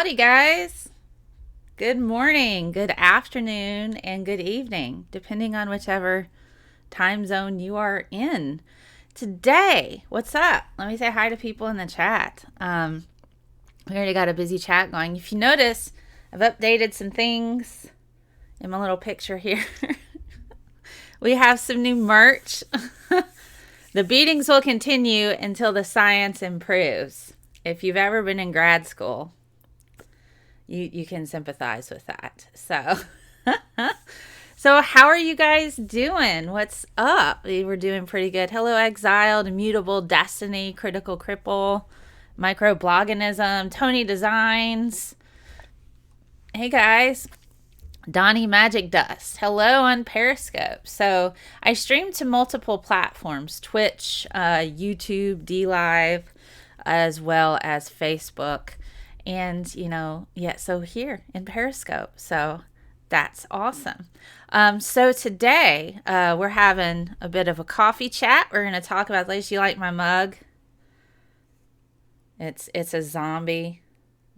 Howdy, guys. Good morning, good afternoon, and good evening, depending on whichever time zone you are in. Today, what's up? Let me say hi to people in the chat. We already got a busy chat going. If you notice, I've updated some things in my little picture here. We have some new merch. The beatings will continue until the science improves. If you've ever been in grad school, you can sympathize with that. So how are you guys doing? What's up? We were doing pretty good. Hello, Exiled, Immutable Destiny, Critical Cripple, Microbloganism, Tony Designs. Hey, guys. Donnie Magic Dust. Hello on Periscope. So I stream to multiple platforms, Twitch, YouTube, DLive, as well as Facebook. And, so here in Periscope. So that's awesome. So today we're having a bit of a coffee chat. We're going to talk about, Liz, you like my mug? It's a zombie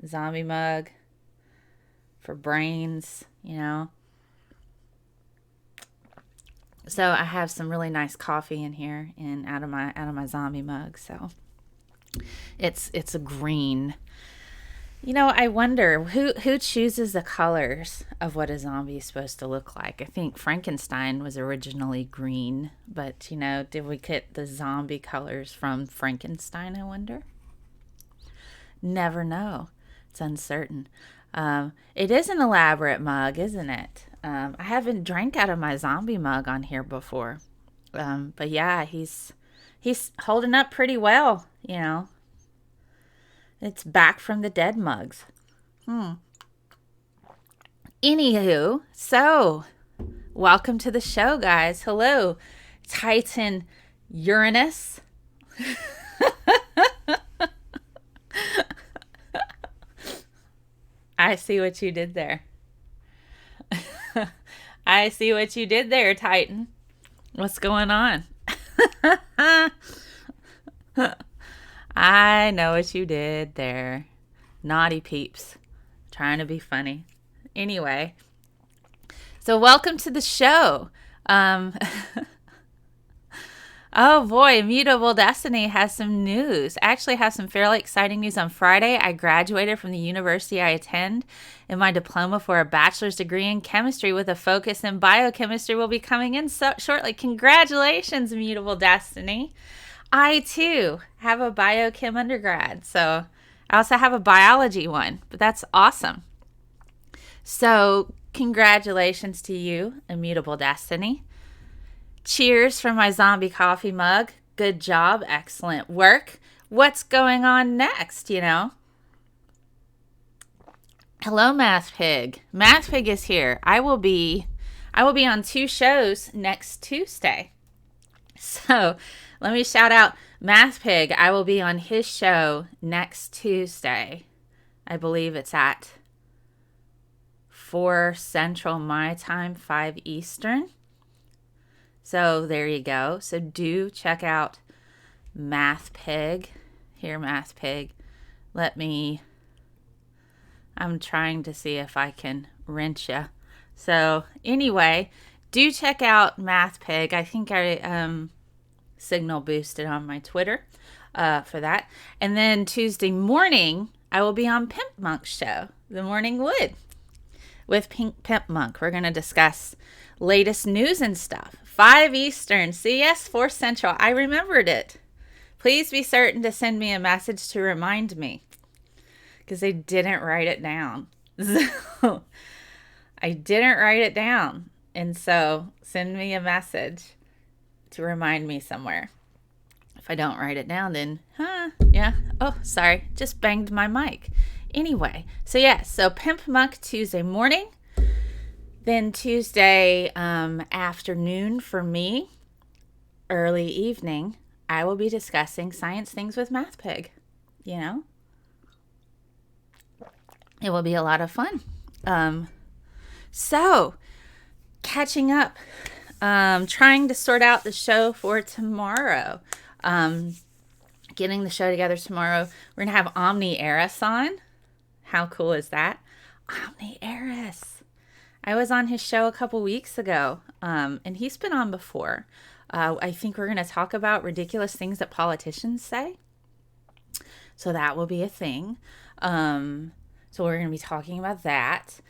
mug for brains, So I have some really nice coffee in here and out of my zombie mug. So it's a green. I wonder who chooses the colors of what a zombie is supposed to look like. I think Frankenstein was originally green, but did we get the zombie colors from Frankenstein, I wonder? Never know. It's uncertain. It is an elaborate mug, isn't it? I haven't drank out of my zombie mug on here before. But yeah, he's holding up pretty well, It's back from the dead mugs. Anywho, so welcome to the show, guys. Hello, Titan Uranus. I see what you did there. I see what you did there, Titan. What's going on? I know what you did there. Naughty peeps. Trying to be funny. Anyway. So welcome to the show. Oh boy, Immutable Destiny has some news. I actually have some fairly exciting news. On Friday, I graduated from the university I attend, and my diploma for a bachelor's degree in chemistry with a focus in biochemistry will be coming in shortly. Congratulations, Immutable Destiny. I, too, have a biochem undergrad, so I also have a biology one, but that's awesome. So congratulations to you, Immutable Destiny. Cheers from my zombie coffee mug. Good job. Excellent work. What's going on next, Hello, Math Pig. Math Pig is here. I will be on 2 shows next Tuesday. So let me shout out Math Pig. I will be on his show next Tuesday. I believe it's at 4 Central my time, 5 Eastern. So there you go. So do check out Math Pig. Here, Math Pig. I'm trying to see if I can wrench you. So anyway, do check out Math Pig. I think I signal boosted on my Twitter for that. And then Tuesday morning, I will be on Pimp Monk's show, The Morning Wood, with Pimp Monk. We're going to discuss latest news and stuff. 5 Eastern, CS 4 Central. I remembered it. Please be certain to send me a message to remind me, because I didn't write it down. So I didn't write it down. And so send me a message to remind me somewhere. If I don't write it down, then, yeah. Oh, sorry. Just banged my mic. Anyway, so Pimp Monk Tuesday morning. Then Tuesday afternoon for me, early evening, I will be discussing science things with Math Pig. It will be a lot of fun. So, catching up, trying to sort out the show for tomorrow. Getting the show together tomorrow. We're going to have Omni Eris on. How cool is that? Omni Eris. I was on his show a couple weeks ago, and he's been on before. I think we're going to talk about ridiculous things that politicians say. So that will be a thing. So we're going to be talking about that.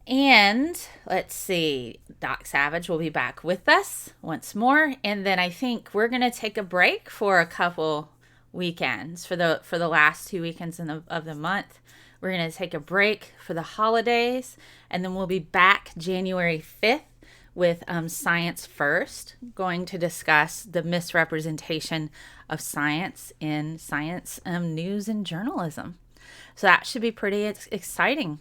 And let's see, Doc Savage will be back with us once more. And then I think we're going to take a break for a couple weekends for the last 2 weekends of the month. We're going to take a break for the holidays, and then we'll be back January 5th with Science First, going to discuss the misrepresentation of science in science news and journalism. So that should be pretty exciting.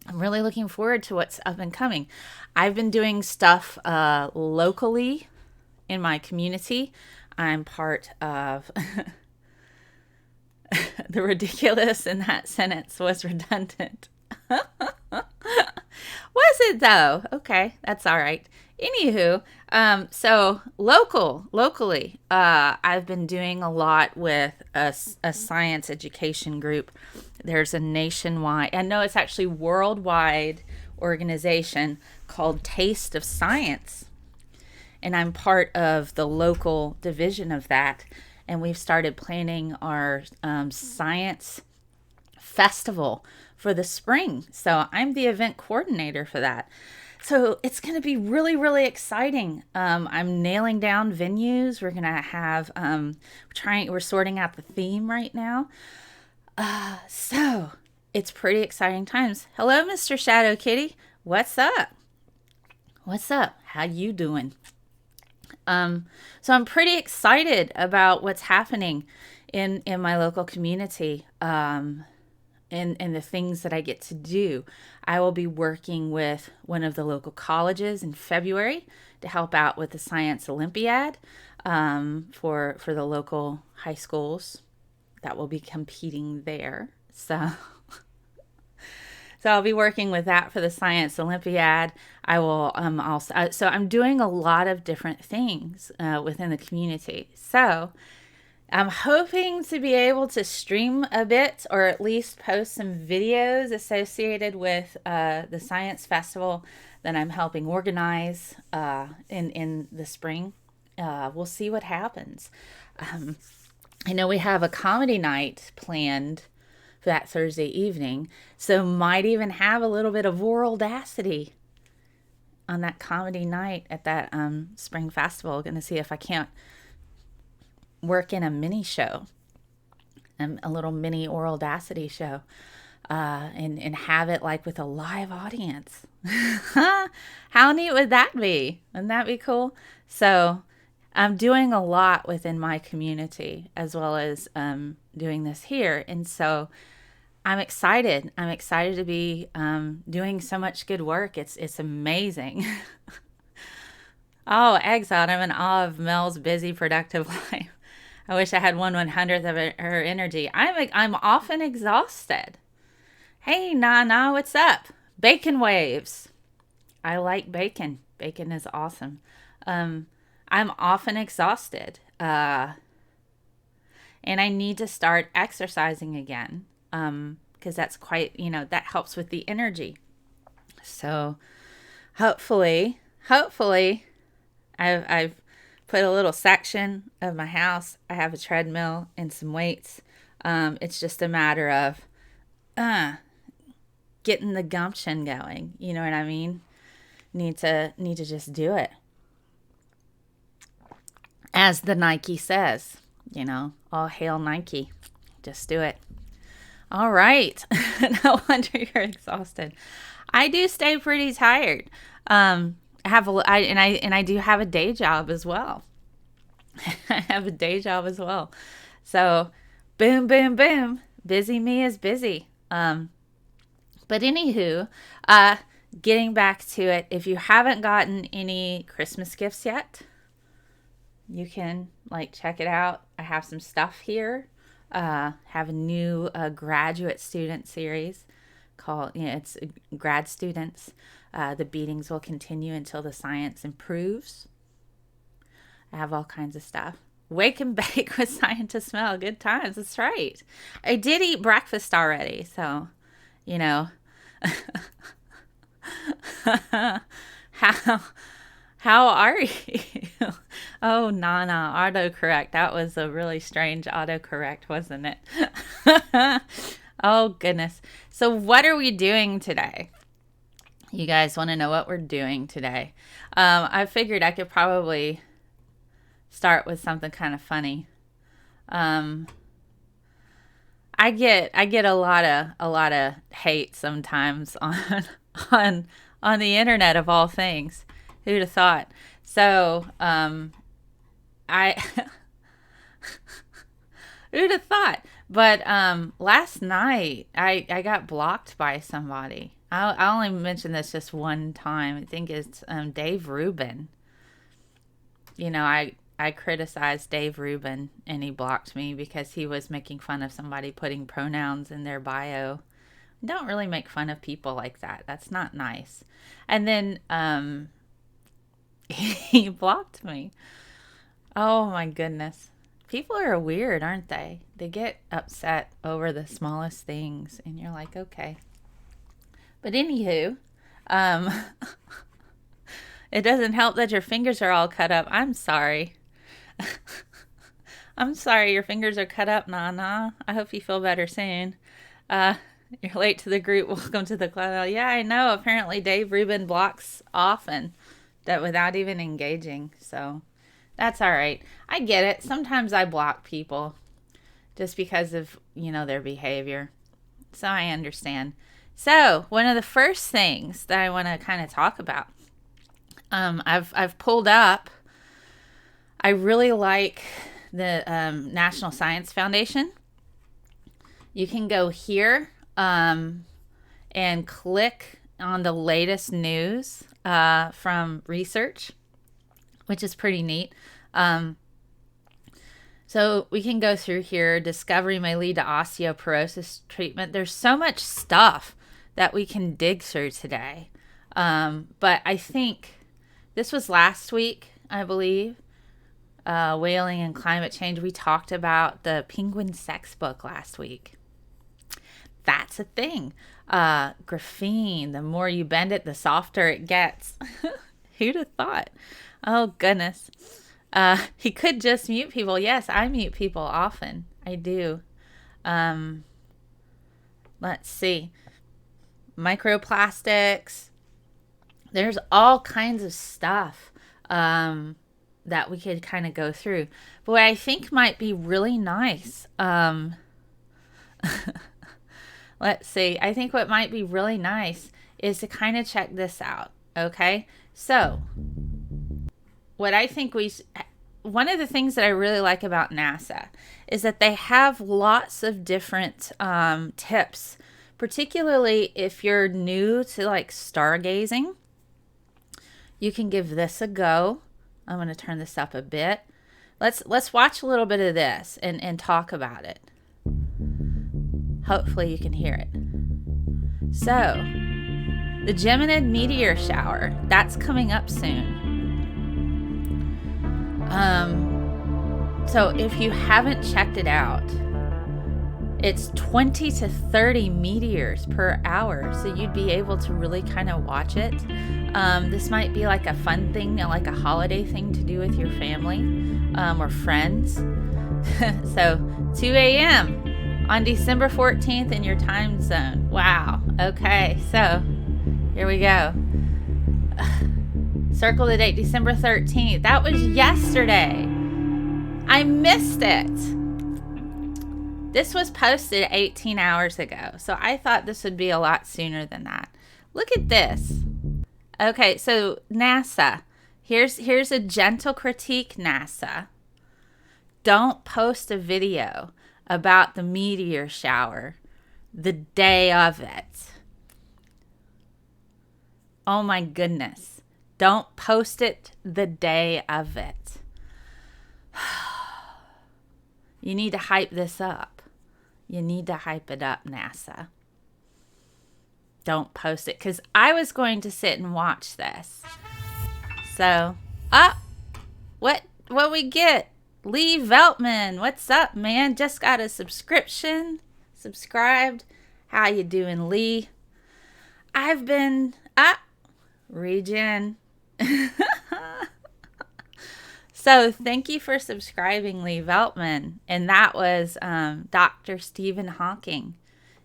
I'm really looking forward to what's up and coming. I've been doing stuff locally in my community. I'm part of the ridiculous in that sentence was redundant. Was it though? Okay, that's all right. Anywho, so locally, I've been doing a lot with a science education group. There's a nationwide, and no, it's actually worldwide organization called Taste of Science. And I'm part of the local division of that. And we've started planning our science festival for the spring. So I'm the event coordinator for that. So it's going to be really, really exciting. I'm nailing down venues. We're going to have, we're sorting out the theme right now. So it's pretty exciting times. Hello, Mr. Shadow Kitty. What's up? What's up? How you doing? So I'm pretty excited about what's happening in my local community, and the things that I get to do. I will be working with one of the local colleges in February to help out with the Science Olympiad, for the local high schools that will be competing there. So I'll be working with that for the Science Olympiad. I will also, so I'm doing a lot of different things within the community. So I'm hoping to be able to stream a bit, or at least post some videos associated with the Science Festival that I'm helping organize in the spring. We'll see what happens. I know we have a comedy night planned for that Thursday evening, so might even have a little bit of Worldacity on that comedy night at that spring festival. Going to see if I can't work in a mini show, a little mini Worldacity show, and have it like with a live audience. How neat would that be? Wouldn't that be cool? So I'm doing a lot within my community as well as doing this here, and so I'm excited. I'm excited to be doing so much good work. It's amazing. Oh, Exiled, I'm in awe of Mel's busy, productive life. I wish I had 1/100th of her energy. I'm often exhausted. Hey, Nana, what's up? Bacon waves. I like bacon. Bacon is awesome. I'm often exhausted. And I need to start exercising again. Because that's quite, that helps with the energy. So hopefully I've put a little section of my house. I have a treadmill and some weights. It's just a matter of getting the gumption going. You know what I mean? Need to just do it. As the Nike says, all hail Nike. Just do it. All right. No wonder you're exhausted. I do stay pretty tired. I do have a day job as well. I have a day job as well. So, boom, boom, boom. Busy me is busy. But anywho, getting back to it, if you haven't gotten any Christmas gifts yet, you can check it out. I have some stuff here. Have a new graduate student series called, it's grad students. The beatings will continue until the science improves. I have all kinds of stuff. Wake and bake with ScientistMel. Good times. That's right. I did eat breakfast already, so you know, how how are you? Oh, Nana, autocorrect. That was a really strange autocorrect, wasn't it? Oh, goodness. So what are we doing today? You guys want to know what we're doing today? I figured I could probably start with something kind of funny. I get a lot of hate sometimes on the internet, of all things. Who'd have thought? So I who'd have thought? But last night I got blocked by somebody. I only mentioned this just one time. I think it's Dave Rubin. I criticized Dave Rubin, and he blocked me because he was making fun of somebody putting pronouns in their bio. Don't really make fun of people like that. That's not nice. And then he blocked me. Oh my goodness. People are weird, aren't they? They get upset over the smallest things, and you're like, okay. But anywho, it doesn't help that your fingers are all cut up. I'm sorry. I'm sorry your fingers are cut up, Nana. I hope you feel better soon. You're late to the group. Welcome to the club. Yeah, I know. Apparently Dave Rubin blocks often that without even engaging. So that's all right. I get it. Sometimes I block people just because of, their behavior. So I understand. So one of the first things that I want to kind of talk about, I've pulled up. I really like the National Science Foundation. You can go here and click on the latest news from research, which is pretty neat. So we can go through here. Discovery may lead to osteoporosis treatment. There's so much stuff that we can dig through today. But I think this was last week, I believe. Whaling and climate change. We talked about the penguin sex book last week. That's a thing. Graphene, the more you bend it, the softer it gets. Who'd have thought? Oh, goodness. He could just mute people. Yes, I mute people often. I do. Let's see. Microplastics. There's all kinds of stuff that we could kind of go through. But what I think might be really nice, let's see. I think what might be really nice is to kind of check this out. Okay. So what I think one of the things that I really like about NASA is that they have lots of different tips, particularly if you're new to like stargazing. You can give this a go. I'm going to turn this up a bit. Let's watch a little bit of this and talk about it. Hopefully you can hear it. So, the Geminid meteor shower, that's coming up soon. So if you haven't checked it out, it's 20 to 30 meteors per hour, so you'd be able to really kind of watch it. This might be like a fun thing, like a holiday thing to do with your family or friends. So 2 a.m. on December 14th in your time zone. Wow. Okay, so here we go. Circle the date, December 13th. That was yesterday. I missed it. This was posted 18 hours ago, so I thought this would be a lot sooner than that. Look at this. Okay, so NASA. Here's a gentle critique, NASA. Don't post a video about the meteor shower the day of it. Oh my goodness. Don't post it the day of it. You need to hype this up. You need to hype it up, NASA. Don't post it, because I was going to sit and watch this. So, what we get? Lee Veltman, what's up, man? Just got a subscription. Subscribed. How you doing, Lee? I've been Regen. So thank you for subscribing, Lee Veltman. And that was Dr. Stephen Hawking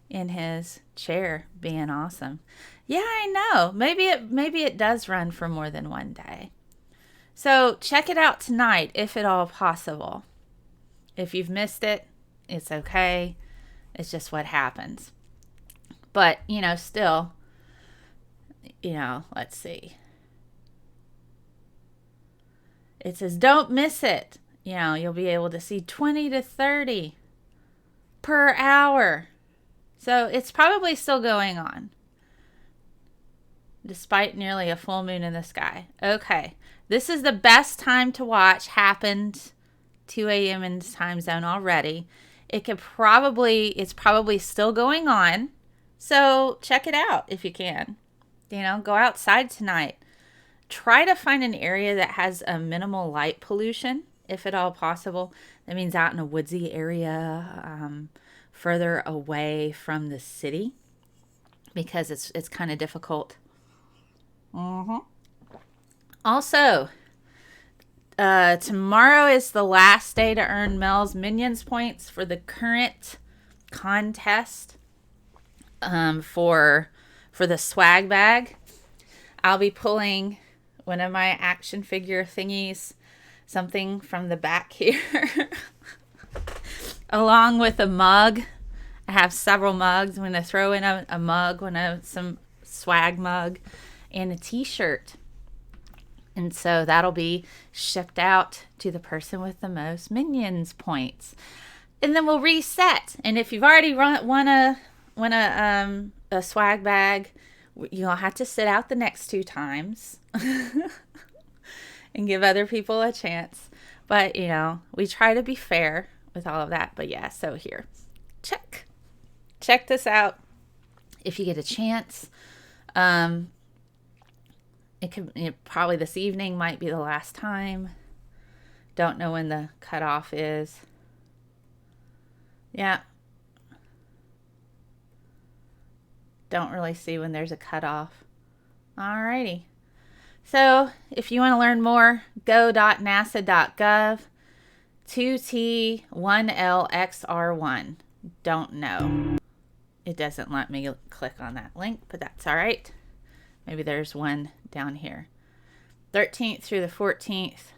in his chair being awesome. Yeah, I know. Maybe it does run for more than one day. So check it out tonight, if at all possible. If you've missed it, it's okay. It's just what happens. But, still, let's see. It says, don't miss it. You'll be able to see 20 to 30 per hour. So it's probably still going on, despite nearly a full moon in the sky. Okay. This is the best time to watch. Happened 2 a.m. in this time zone already. It's probably still going on. So check it out if you can. Go outside tonight. Try to find an area that has a minimal light pollution, if at all possible. That means out in a woodsy area, further away from the city, because it's kind of difficult. Also, tomorrow is the last day to earn Mel's Minions points for the current contest for the swag bag. I'll be pulling one of my action figure thingies, something from the back here, along with a mug. I have several mugs. I'm going to throw in a mug, some swag mug, and a t-shirt. And so that'll be shipped out to the person with the most Minions points. And then we'll reset. And if you've already won a swag bag, you'll have to sit out the next 2 times and give other people a chance. But, we try to be fair with all of that. But yeah, so here, check this out if you get a chance. Probably this evening might be the last time. Don't know when the cutoff is. Yeah. Don't really see when there's a cutoff. Alrighty. So if you want to learn more, go.nasa.gov 2T1LXR1. Don't know. It doesn't let me click on that link, but that's all right. Maybe there's one down here. 13th through the 14th.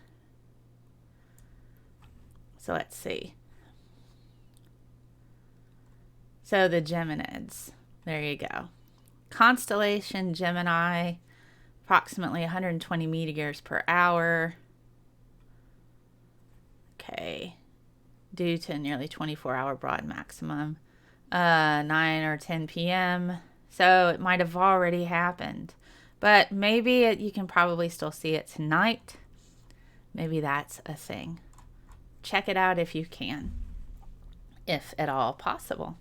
So let's see. So the Geminids. There you go. Constellation Gemini, approximately 120 meteors per hour. Okay. Due to nearly 24-hour broad maximum. 9 or 10 p.m. So it might have already happened. But maybe you can probably still see it tonight. Maybe that's a thing. Check it out if you can. If at all possible.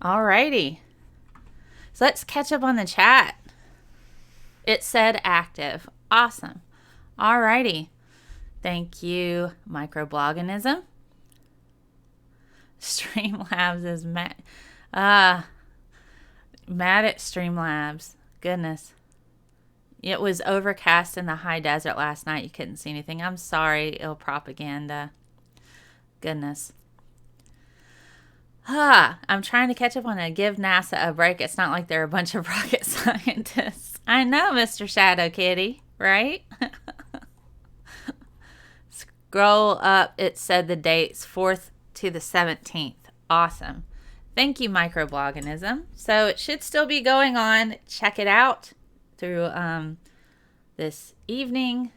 Alrighty. So let's catch up on the chat. It said active. Awesome. Alrighty. Thank you, Microbloganism. Streamlabs is mad. Mad at Streamlabs. Goodness. It was overcast in the high desert last night. You couldn't see anything. I'm sorry, ill propaganda. Goodness. I'm trying to catch up on it. Give NASA a break. It's not like they're a bunch of rocket scientists. I know, Mr. Shadow Kitty, right? Scroll up. It said the dates 4th to the 17th. Awesome. Thank you, Microbloganism. So it should still be going on. Check it out through this evening.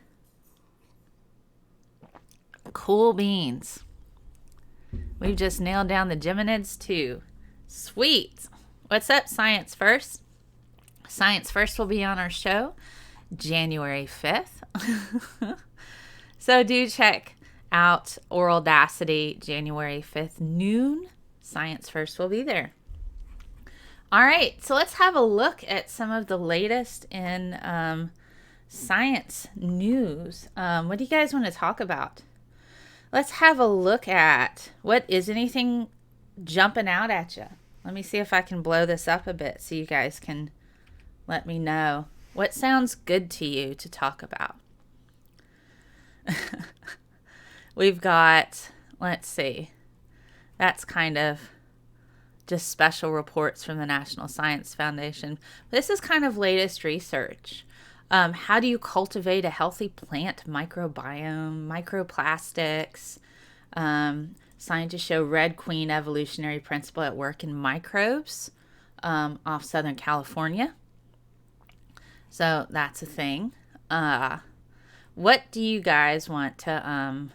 Cool beans. We've just nailed down the Geminids too. Sweet. What's up, Science First? Science First will be on our show January 5th. So do check out Audacity January 5th noon. Science First will be there. All right, so let's have a look at some of the latest in science news. What do you guys want to talk about? Let's have a look at what is anything jumping out at you. Let me see if I can blow this up a bit so you guys can let me know what sounds good to you to talk about. We've got, let's see, that's kind of just special reports from the National Science Foundation. This is kind of latest research. How do you cultivate a healthy plant microbiome, microplastics? Scientists show red queen evolutionary principle at work in microbes off Southern California. So that's a thing. What do you guys want to,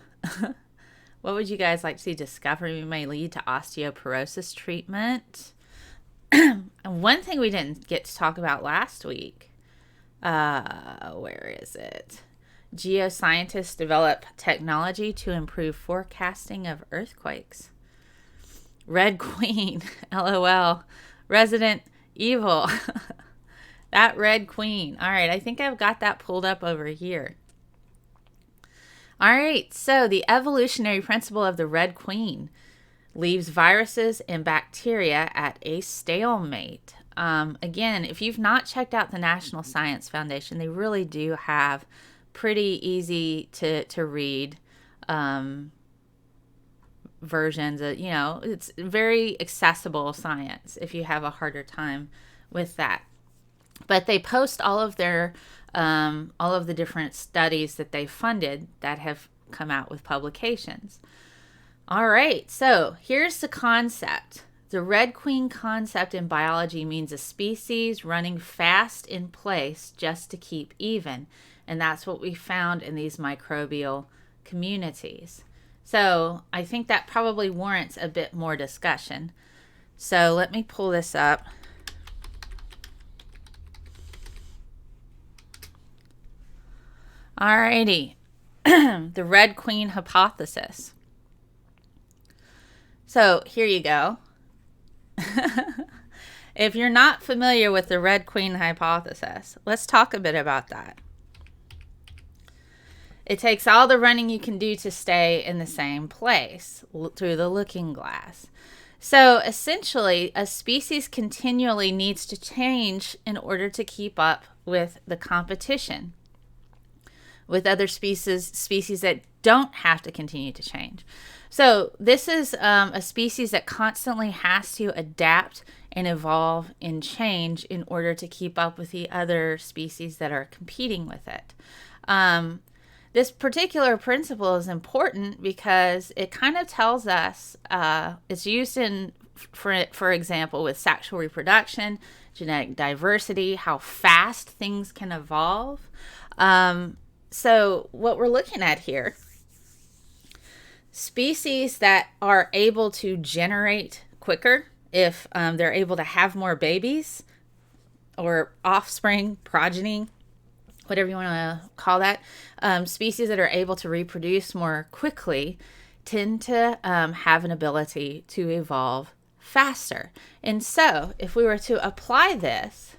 what would you guys like to see? Discovery may lead to osteoporosis treatment. And one thing we didn't get to talk about last week, where is it? Geoscientists develop technology to improve forecasting of earthquakes. Red Queen, LOL, Resident Evil. That Red Queen. All right, I think I've got that pulled up over here. All right, so the evolutionary principle of the Red Queen leaves viruses and bacteria at a stalemate. Again, if you've not checked out the National Science Foundation, they really do have pretty easy to read versions of, it's very accessible science if you have a harder time with that. But they post all of their all of the different studies that they funded that have come out with publications. All right, so here's the concept. The Red Queen concept in biology means a species running fast in place just to keep even. And that's what we found in these microbial communities. So I think that probably warrants a bit more discussion. So let me pull this up. Alrighty, the Red Queen hypothesis. So here you go. If you're not familiar with the Red Queen hypothesis, let's talk a bit about that. It takes all the running you can do to stay in the same place through the looking glass. So essentially, a species continually needs to change in order to keep up with the competition with other species that don't have to continue to change. So this is a species that constantly has to adapt and evolve and change in order to keep up with the other species that are competing with it. This particular principle is important because it kind of tells us, it's used in, for example, with sexual reproduction, genetic diversity, how fast things can evolve. So what we're looking at here, species that are able to generate quicker, if they're able to have more babies or offspring, progeny, whatever you want to call that, species that are able to reproduce more quickly tend to have an ability to evolve faster. And so if we were to apply this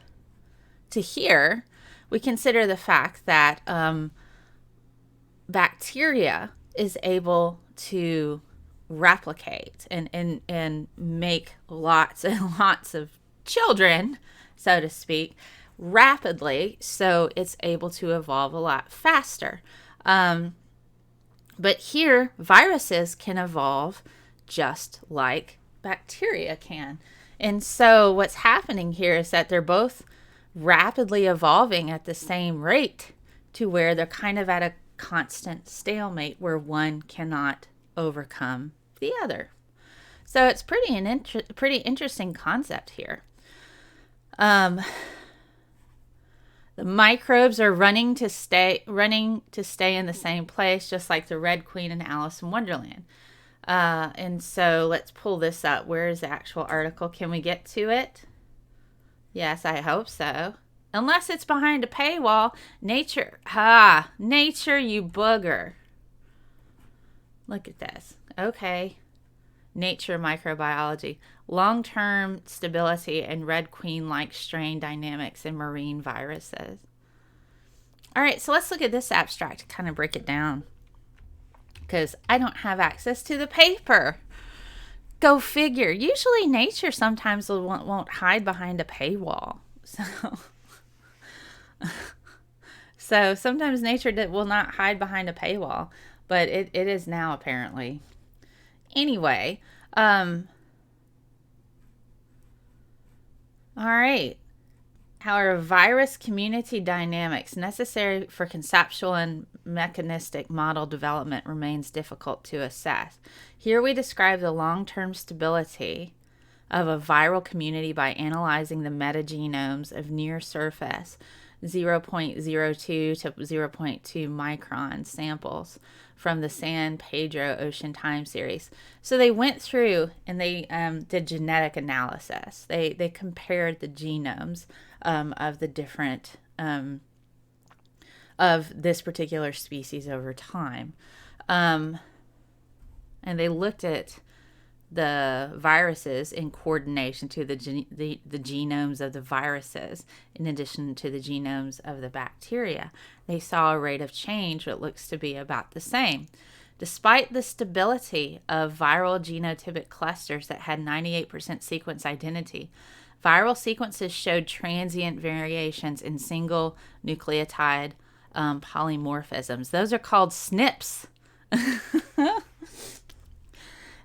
to here, we consider the fact that bacteria is able to replicate and make lots and lots of children, so to speak, rapidly, so it's able to evolve a lot faster. But here, viruses can evolve just like bacteria can. And so what's happening here is that they're both rapidly evolving at the same rate to where they're kind of at a constant stalemate where one cannot overcome the other. So it's pretty interesting concept here. The microbes are running to stay in the same place, just like the Red Queen in Alice in Wonderland. And so let's pull this up. Where is the actual article? Can we get to it? Yes, I hope so. Unless it's behind a paywall. Nature, you booger. Look at this. Okay. Nature microbiology. Long-term stability and Red Queen-like strain dynamics in marine viruses. All right, so let's look at this abstract to kind of break it down, because I don't have access to the paper. Go figure. Usually nature sometimes won't hide behind a paywall. So sometimes nature will not hide behind a paywall, but it is now apparently. Anyway, all right. However, virus community dynamics necessary for conceptual and mechanistic model development remains difficult to assess. Here we describe the long-term stability of a viral community by analyzing the metagenomes of near-surface 0.02 to 0.2 micron samples from the San Pedro Ocean Time Series. So they went through and they did genetic analysis. They compared the genomes of the different of this particular species over time, and they looked at the viruses in coordination to the genomes of the viruses in addition to the genomes of the bacteria. They saw a rate of change that looks to be about the same. Despite the stability of viral genotypic clusters that had 98% sequence identity, viral sequences showed transient variations in single nucleotide polymorphisms. Those are called SNPs.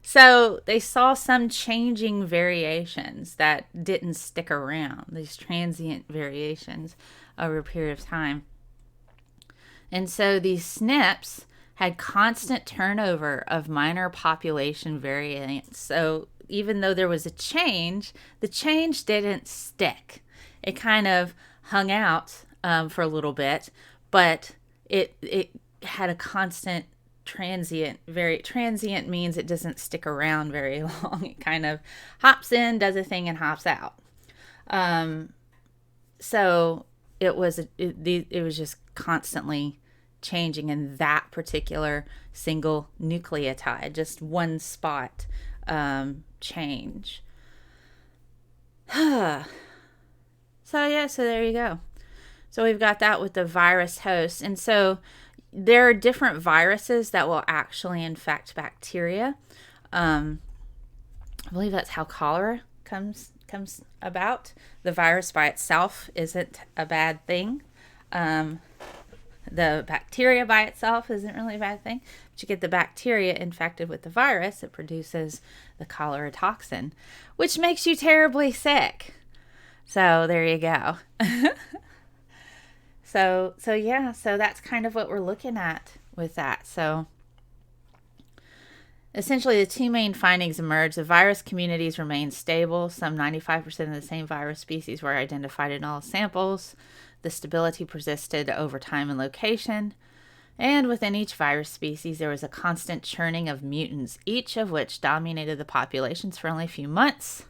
So they saw some changing variations that didn't stick around, these transient variations over a period of time. And so these SNPs had constant turnover of minor population variants. So even though there was a change, the change didn't stick. It kind of hung out for a little bit, but it had a constant transient. Very transient means it doesn't stick around very long. It kind of hops in, does a thing, and hops out. So it was just constantly changing in that particular single nucleotide, just one spot change. So there you go. So we've got that with the virus host. And so there are different viruses that will actually infect bacteria. I believe that's how cholera comes about. The virus by itself isn't a bad thing. The bacteria by itself isn't really a bad thing. But you get the bacteria infected with the virus, it produces the cholera toxin, which makes you terribly sick. So there you go. So that's kind of what we're looking at with that. So essentially, the two main findings emerged. The virus communities remained stable. Some 95% of the same virus species were identified in all samples. The stability persisted over time and location. And within each virus species, there was a constant churning of mutants, each of which dominated the populations for only a few months.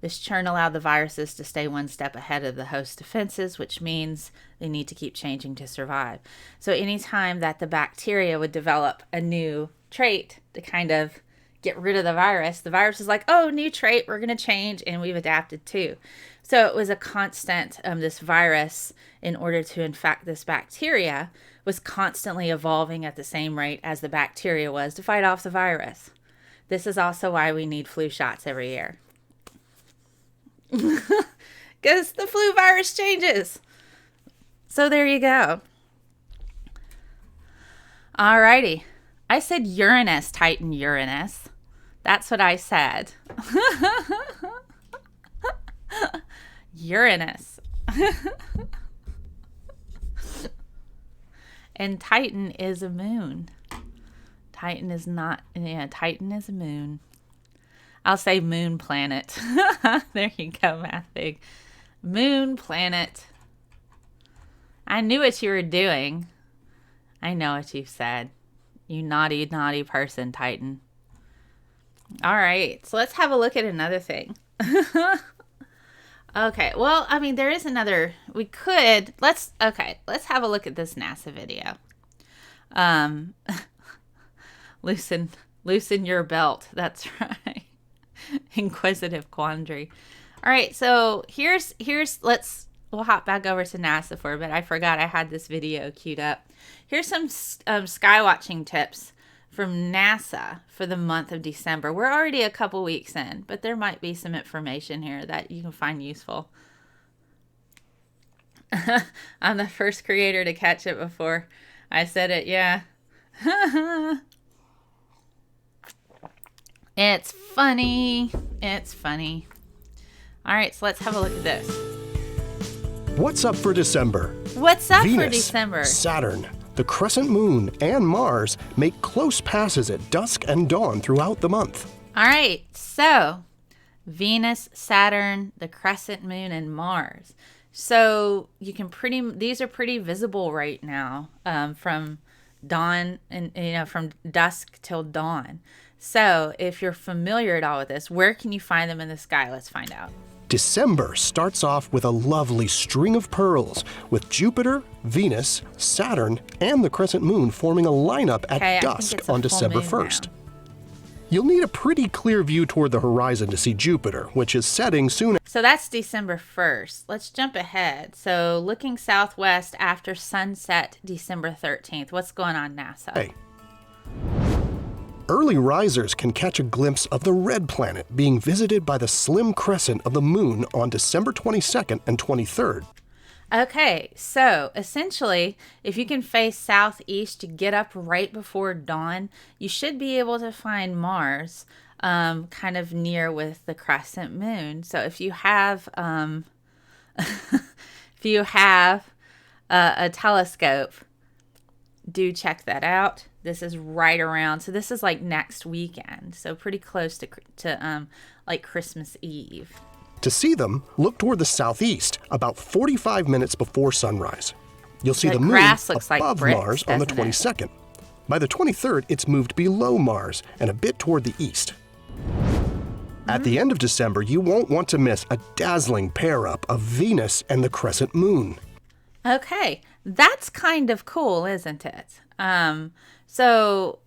This churn allowed the viruses to stay one step ahead of the host defenses, which means they need to keep changing to survive. So anytime that the bacteria would develop a new trait to kind of get rid of the virus is like, oh, new trait, we're going to change, and we've adapted too. So it was a constant, this virus, in order to infect this bacteria, was constantly evolving at the same rate as the bacteria was to fight off the virus. This is also why we need flu shots every year. Because the flu virus changes. So there you go. Alrighty. I said Uranus, Titan Uranus. That's what I said. Uranus. And Titan is a moon. Titan is not, Titan is a moon. I'll say moon planet. There you go, Math Big. Moon planet. I knew what you were doing. I know what you've said. You naughty, naughty person, Titan. All right, so let's have a look at another thing. Okay, well, I mean, there is another, let's have a look at this NASA video. Loosen your belt. That's right. Inquisitive quandary. All right, so we'll hop back over to NASA for a bit. I forgot I had this video queued up. Here's some sky watching tips from NASA for the month of December. We're already a couple weeks in, but there might be some information here that you can find useful. I'm the first creator to catch it before I said it, yeah. It's funny. It's funny. All right, so let's have a look at this. What's up for December? What's up Venus, for December? Saturn, the crescent moon, and Mars make close passes at dusk and dawn throughout the month. All right, so Venus, Saturn, the crescent moon, and Mars. So you can these are pretty visible right now, from dawn and from dusk till dawn. So if you're familiar at all with this, where can you find them in the sky? Let's find out. December starts off with a lovely string of pearls, with Jupiter, Venus, Saturn, and the crescent moon forming a lineup at dusk on December 1st. You'll need a pretty clear view toward the horizon to see Jupiter, which is setting soon. So that's December 1st. Let's jump ahead. So looking southwest after sunset, December 13th. What's going on, NASA? Hey. Early risers can catch a glimpse of the red planet being visited by the slim crescent of the moon on December 22nd and 23rd. Okay, so essentially, if you can face southeast to get up right before dawn, you should be able to find Mars kind of near with the crescent moon. So if you have a telescope, do check that out. This is right around, so this is like next weekend, so pretty close to like Christmas Eve. To see them, look toward the southeast, about 45 minutes before sunrise. You'll see the moon above Mars on the 22nd. By the 23rd, it's moved below Mars and a bit toward the east. At the end of December, you won't want to miss a dazzling pair-up of Venus and the crescent moon. Okay, that's kind of cool, isn't it? So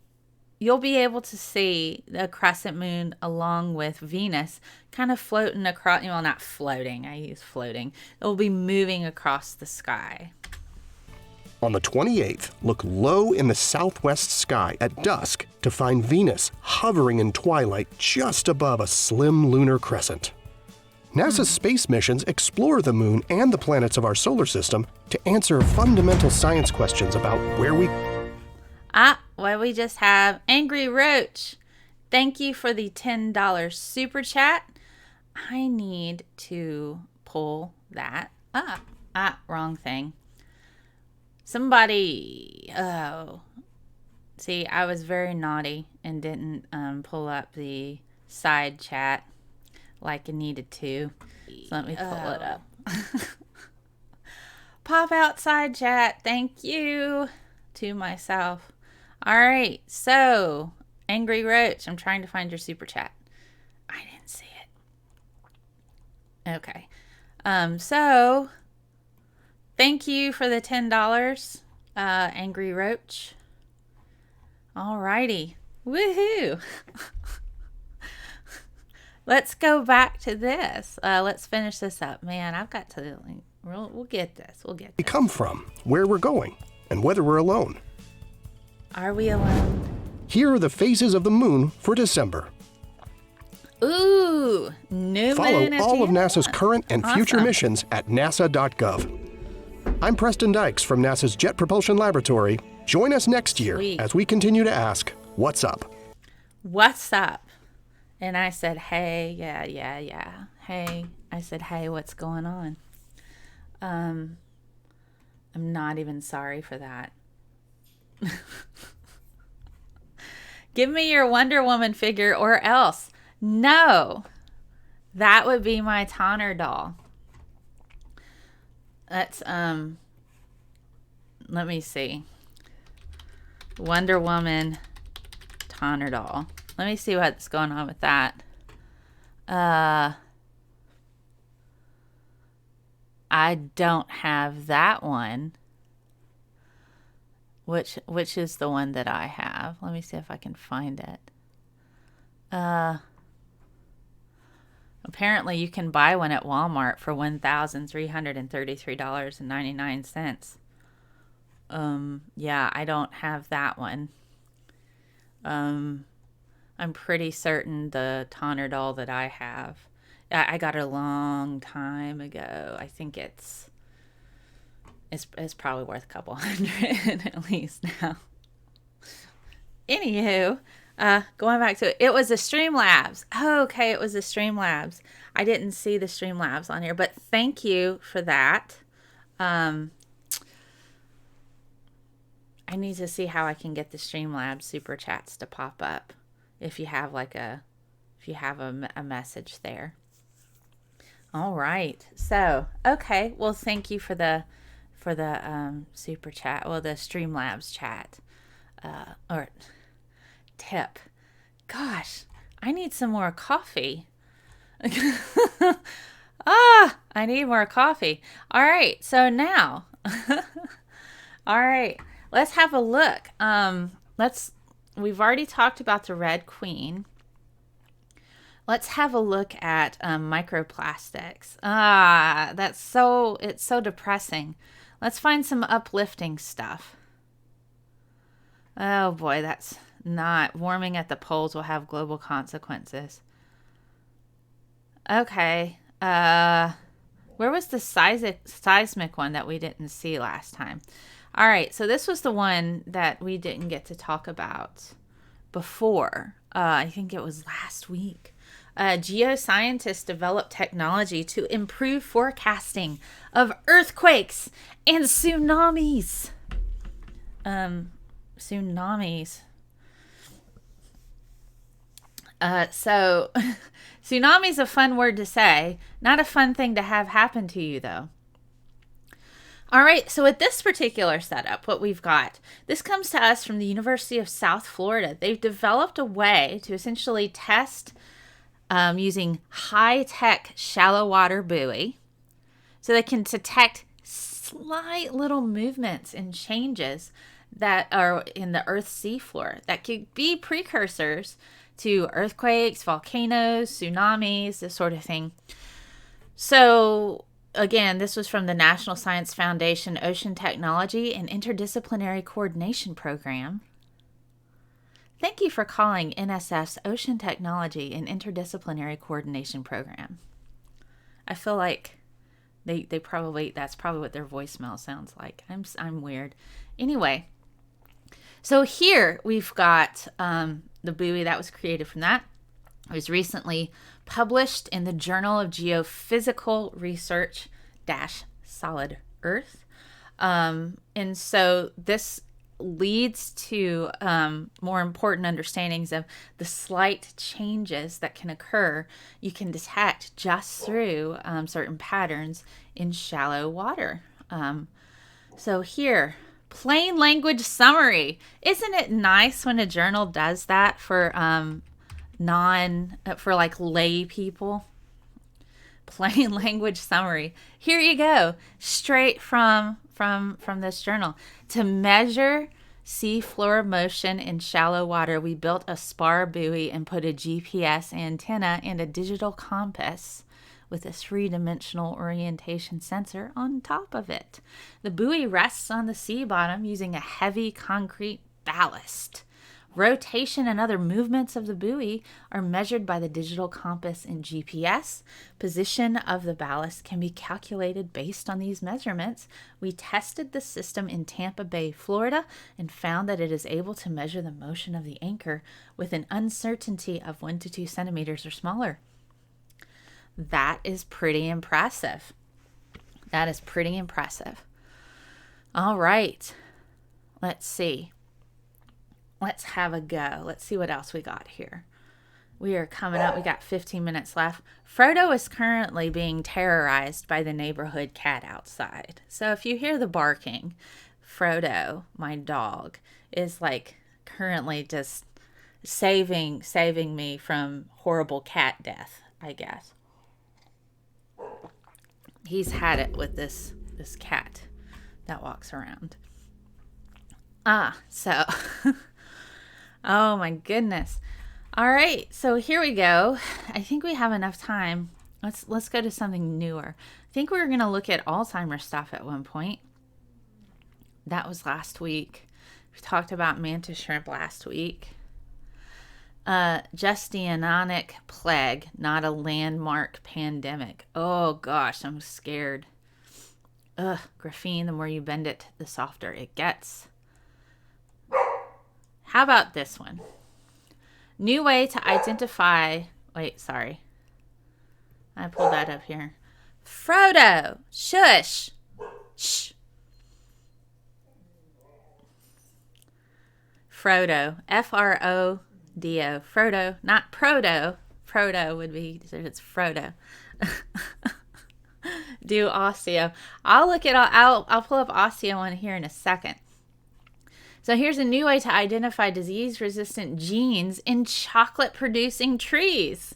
you'll be able to see the crescent moon along with Venus kind of floating across, well, not floating, I use floating. It will be moving across the sky. On the 28th, look low in the southwest sky at dusk to find Venus hovering in twilight just above a slim lunar crescent. NASA's space missions explore the moon and the planets of our solar system to answer fundamental science questions about where we... Well, we just have Angry Roach. Thank you for the $10 super chat. I need to pull that up. Wrong thing. Somebody, see, I was very naughty and didn't pull up the side chat like I needed to. So let me pull it up. Pop out side chat. Thank you to myself. All right, so Angry Roach, I'm trying to find your super chat. I didn't see it. Okay. So thank you for the $10, Angry Roach. All righty. Woohoo. Let's go back to this. Let's finish this up. Man, I've got to, we'll get this. We'll get this. We come from, where we're going, and whether we're alone. Are we alone? Here are the phases of the moon for December. Ooh, new Follow moon all of NASA's current and future missions at nasa.gov. I'm Preston Dykes from NASA's Jet Propulsion Laboratory. Join us next year as we continue to ask, what's up? What's up? And I said, hey, yeah. Hey, I said, hey, what's going on? I'm not even sorry for that. Give me your Wonder Woman figure or else. No, that would be my Tonner doll. That's, let me see. Wonder Woman Tonner doll. Let me see what's going on with that. I don't have that one. Which is the one that I have? Let me see if I can find it. Apparently you can buy one at Walmart for $1,333.99. Yeah, I don't have that one. I'm pretty certain the Tonerdal that I have, I got a long time ago. I think it's probably worth a couple hundred at least now. Anywho, going back to it, it was a Streamlabs. Oh, okay, it was a Streamlabs. I didn't see the Streamlabs on here, but thank you for that. I need to see how I can get the Streamlabs super chats to pop up. If you have a message there. All right. So, okay. Well, thank you for the super chat. Well, the Streamlabs chat. Or tip. Gosh, I need some more coffee. I need more coffee. All right. So now, all right, let's have a look. We've already talked about the Red Queen. Let's have a look at microplastics. It's so depressing. Let's find some uplifting stuff. Oh boy, that's not. Warming at the poles will have global consequences. Okay. Where was the seismic one that we didn't see last time? All right, so this was the one that we didn't get to talk about before. I think it was last week. Geoscientists developed technology to improve forecasting of earthquakes and tsunamis. Tsunamis. So tsunami's a fun word to say. Not a fun thing to have happen to you, though. All right, so with this particular setup, what we've got, this comes to us from the University of South Florida. They've developed a way to essentially test using high-tech shallow water buoy, so they can detect slight little movements and changes that are in the Earth's seafloor that could be precursors to earthquakes, volcanoes, tsunamis, this sort of thing. So again, this was from the National Science Foundation Ocean Technology and Interdisciplinary Coordination Program. Thank you for calling NSF's Ocean Technology and Interdisciplinary Coordination Program. I feel like they probably, that's probably what their voicemail sounds like. I'm weird. Anyway, so here we've got the buoy that was created from that. It was recently published in the Journal of Geophysical Research - Solid Earth. And so this leads to more important understandings of the slight changes that can occur you can detect just through certain patterns in shallow water. So here, plain language summary. Isn't it nice when a journal does that for for like lay people? Plain language summary. Here you go, straight from this journal. To measure seafloor motion in shallow water, we built a spar buoy and put a GPS antenna and a digital compass with a 3-dimensional orientation sensor on top of it. The buoy rests on the sea bottom using a heavy concrete ballast. Rotation and other movements of the buoy are measured by the digital compass and GPS. Position of the ballast can be calculated based on these measurements. We tested the system in Tampa Bay, Florida, and found that it is able to measure the motion of the anchor with an uncertainty of 1 to 2 centimeters or smaller. That is pretty impressive. That is pretty impressive. All right. Let's see. Let's have a go. Let's see what else we got here. We are coming up. We got 15 minutes left. Frodo is currently being terrorized by the neighborhood cat outside. So if you hear the barking, Frodo, my dog, is like currently just saving me from horrible cat death, I guess. He's had it with this cat that walks around. So oh my goodness. All right, so here we go. I think we have enough time. Let's go to something newer. I think we were going to look at Alzheimer's stuff at one point. That was last week. We talked about mantis shrimp last week. Justinianic plague, not a landmark pandemic. Oh gosh, I'm scared. Ugh, graphene, the more you bend it, the softer it gets. How about this one? New way to identify... Wait, sorry. I pulled that up here. Frodo, shush. Shh. Frodo, F-R-O-D-O. Frodo, not Proto. Frodo would be, it's Frodo. Do osteo. I'll look at, I'll pull up osteo on here in a second. So here's a new way to identify disease-resistant genes in chocolate-producing trees.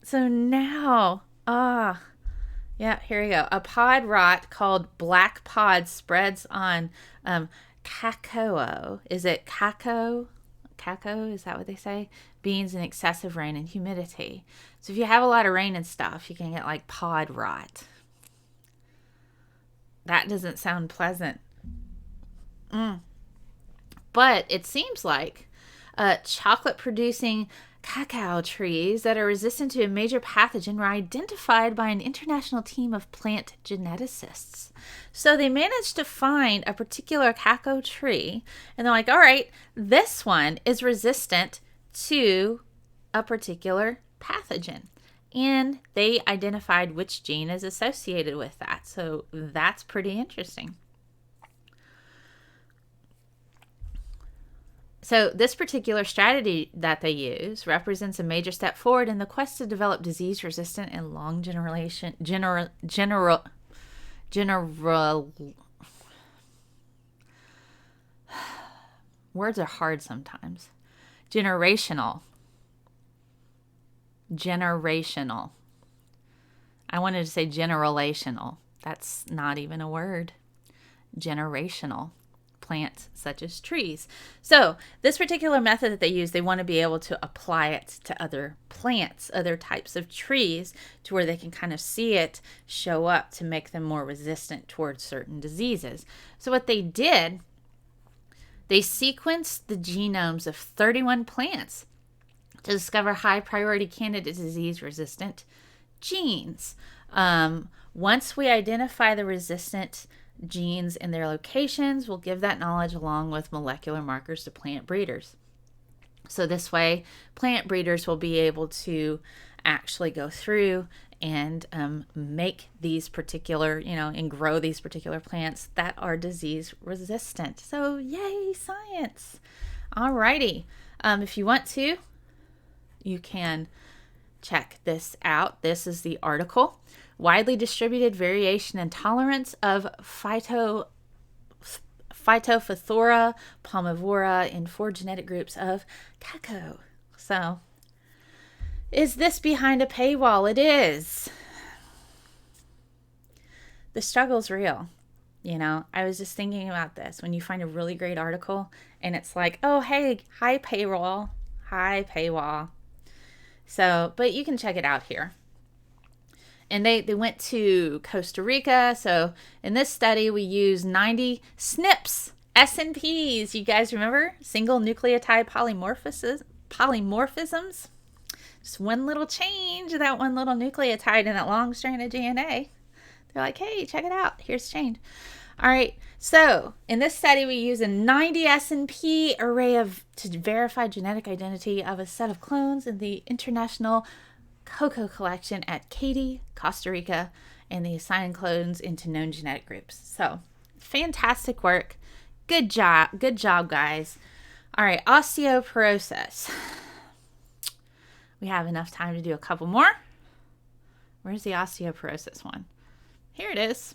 So now, yeah, here we go. A pod rot called black pod spreads on cacao. Is it cacao? Cacao, is that what they say? Beans in excessive rain and humidity. So if you have a lot of rain and stuff, you can get like pod rot. That doesn't sound pleasant. But it seems like chocolate producing cacao trees that are resistant to a major pathogen were identified by an international team of plant geneticists. So they managed to find a particular cacao tree, and they're like, all right, this one is resistant to a particular pathogen. And they identified which gene is associated with that. So that's pretty interesting. So this particular strategy that they use represents a major step forward in the quest to develop disease-resistant and long words are hard sometimes. Generational. I wanted to say generational. That's not even a word. Generational. Plants such as trees. So this particular method that they use, they want to be able to apply it to other plants, other types of trees, to where they can kind of see it show up to make them more resistant towards certain diseases. So what they did, they sequenced the genomes of 31 plants to discover high priority candidate disease resistant genes. Once we identify the resistant genes and their locations, we'll give that knowledge along with molecular markers to plant breeders. So this way, plant breeders will be able to actually go through and make these particular, and grow these particular plants that are disease resistant. So yay, science. Alrighty. If you want to, you can check this out. This is the article. Widely distributed variation and tolerance of Phytophthora palmivora in 4 genetic groups of cacao. So, is this behind a paywall? It is. The struggle's real. I was just thinking about this. When you find a really great article and it's like, oh, hey, high paywall. So, but you can check it out here. And they went to Costa Rica. So in this study, we used 90 SNPs, SNPs. You guys remember? Single nucleotide polymorphisms. Just one little change of that one little nucleotide in that long strand of DNA. They're like, hey, check it out. Here's change. All right. So in this study, we use a 90 SNP array to verify genetic identity of a set of clones in the International Cocoa Collection at Katy, Costa Rica, and they assign clones into known genetic groups. So, fantastic work. Good job, guys. All right, osteoporosis. We have enough time to do a couple more. Where's the osteoporosis one? Here it is.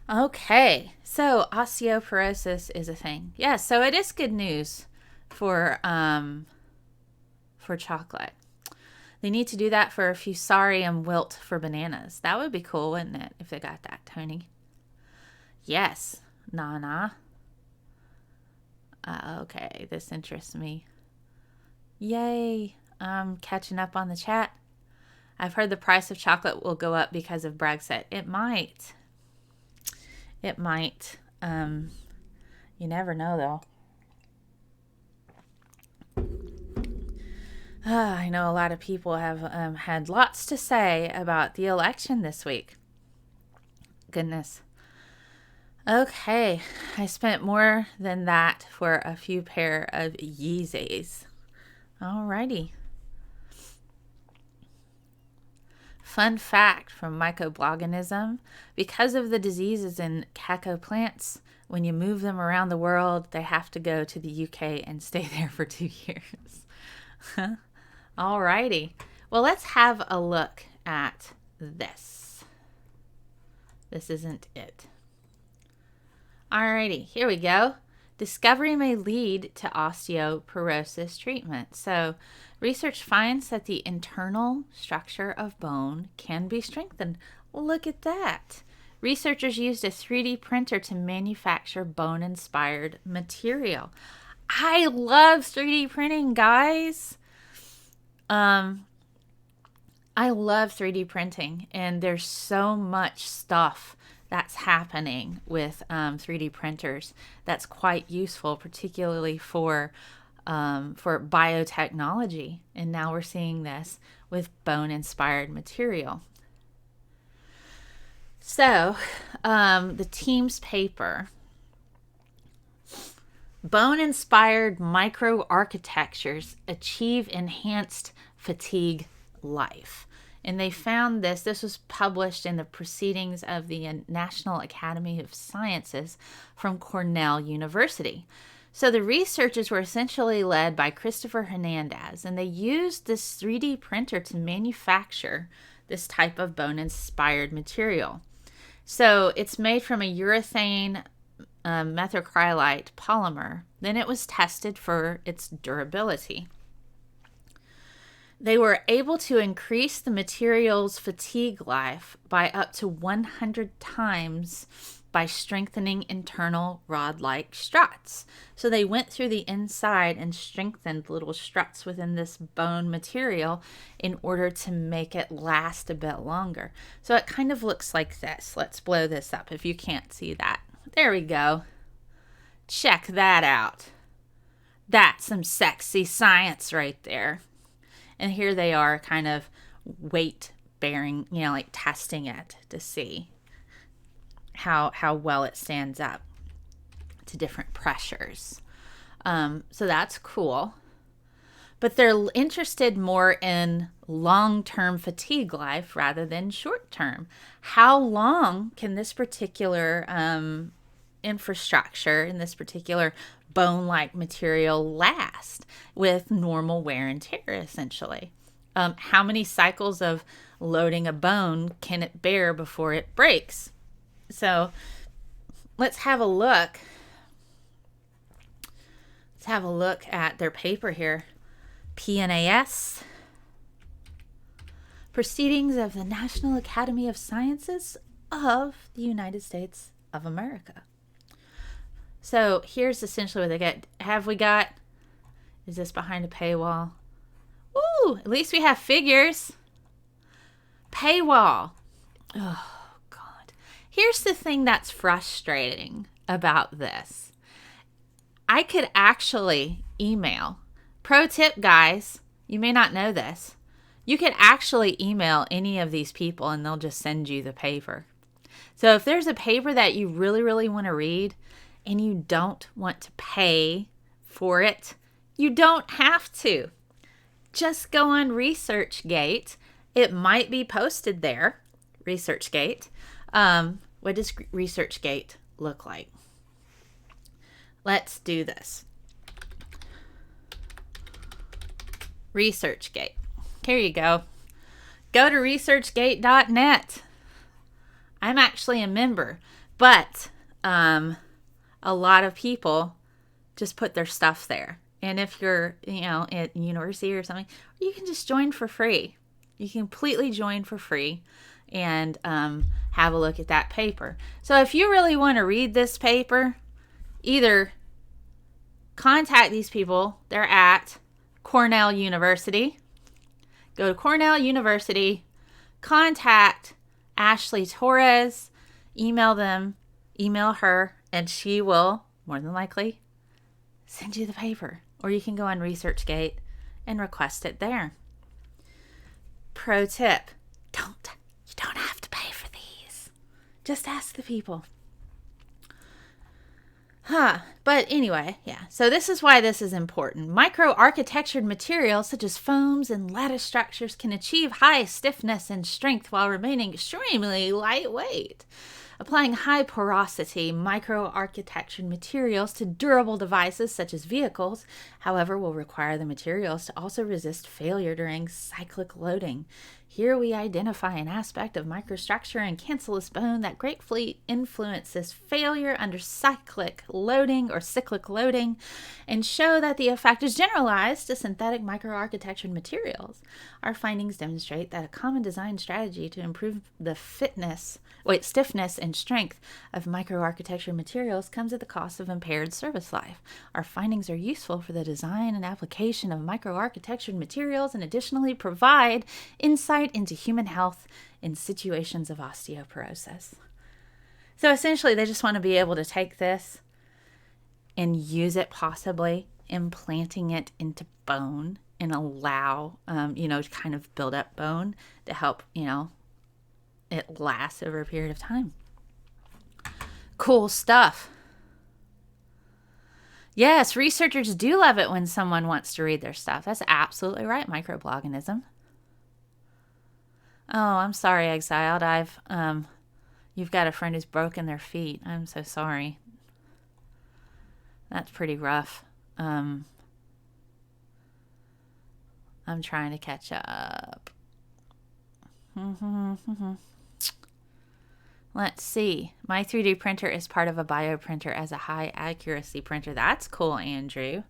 Okay, so osteoporosis is a thing. Yeah, so it is good news for chocolate. They need to do that for fusarium wilt for bananas. That would be cool, wouldn't it, if they got that, Tony? Yes, Nana. Okay, this interests me. Yay, I'm catching up on the chat. I've heard the price of chocolate will go up because of Brexit. It might. You never know, though. I know a lot of people have had lots to say about the election this week. Goodness. Okay, I spent more than that for a few pair of Yeezys. Alrighty. Fun fact from mycobloganism, because of the diseases in cacao plants, when you move them around the world, they have to go to the UK and stay there for 2 years. Alrighty. Well, let's have a look at this. This isn't it. Alrighty, here we go. Discovery may lead to osteoporosis treatment. So, research finds that the internal structure of bone can be strengthened. Look at that. Researchers used a 3D printer to manufacture bone-inspired material. I love 3D printing, guys. I love 3D printing, and there's so much stuff that's happening with 3D printers that's quite useful, particularly for biotechnology. And now we're seeing this with bone-inspired material. So, the team's paper, bone-inspired microarchitectures achieve enhanced fatigue life. And they found this was published in the Proceedings of the National Academy of Sciences from Cornell University. So the researchers were essentially led by Christopher Hernandez, and they used this 3D printer to manufacture this type of bone-inspired material. So it's made from a urethane methacrylate polymer. Then it was tested for its durability. They were able to increase the material's fatigue life by up to 100 times by strengthening internal rod-like struts. So they went through the inside and strengthened little struts within this bone material in order to make it last a bit longer. So it kind of looks like this. Let's blow this up if you can't see that. There we go. Check that out. That's some sexy science right there. And here they are kind of weight bearing, like testing it to see how well it stands up to different pressures. So that's cool. But they're interested more in long-term fatigue life rather than short-term. How long can this particular infrastructure in this particular bone-like material last with normal wear and tear, essentially? How many cycles of loading a bone can it bear before it breaks? So let's have a look. Let's have a look at their paper here. PNAS, Proceedings of the National Academy of Sciences of the United States of America. So here's essentially what they get. Is this behind a paywall? Ooh, at least we have figures. Paywall. Oh, God. Here's the thing that's frustrating about this. I could actually email. Pro tip, guys, you may not know this. You could actually email any of these people and they'll just send you the paper. So if there's a paper that you really, really want to read and you don't want to pay for it, you don't have to. Just go on ResearchGate. It might be posted there, ResearchGate. What does ResearchGate look like? Let's do this. ResearchGate. Here you go. Go to researchgate.net. I'm actually a member, but a lot of people just put their stuff there. And if you're, at university or something, you can just join for free. You can completely join for free and have a look at that paper. So if you really want to read this paper, either contact these people. They're at Cornell University. Go to Cornell University, contact Ashley Torres, email her, and she will, more than likely, send you the paper. Or you can go on ResearchGate and request it there. Pro tip, you don't have to pay for these. Just ask the people. But anyway, yeah. So this is why this is important. Micro-architectured materials such as foams and lattice structures can achieve high stiffness and strength while remaining extremely lightweight. Applying high porosity micro-architectured materials to durable devices such as vehicles, however, will require the materials to also resist failure during cyclic loading. Here we identify an aspect of microstructure and cancellous bone that greatly influences failure under cyclic loading or cyclic loading, and show that the effect is generalized to synthetic microarchitectured materials. Our findings demonstrate that a common design strategy to improve the stiffness and strength of microarchitecture materials comes at the cost of impaired service life. Our findings are useful for the design and application of microarchitectured materials and additionally provide insight into human health in situations of osteoporosis. So essentially, they just want to be able to take this and use it, possibly implanting it into bone and allow, to kind of build up bone to help, it lasts over a period of time. Cool stuff. Yes, researchers do love it when someone wants to read their stuff. That's absolutely right, microblogganism. Oh, I'm sorry, Exiled. You've got a friend who's broken their feet. I'm so sorry. That's pretty rough. I'm trying to catch up. Let's see. My 3D printer is part of a bioprinter as a high accuracy printer. That's cool, Andrew.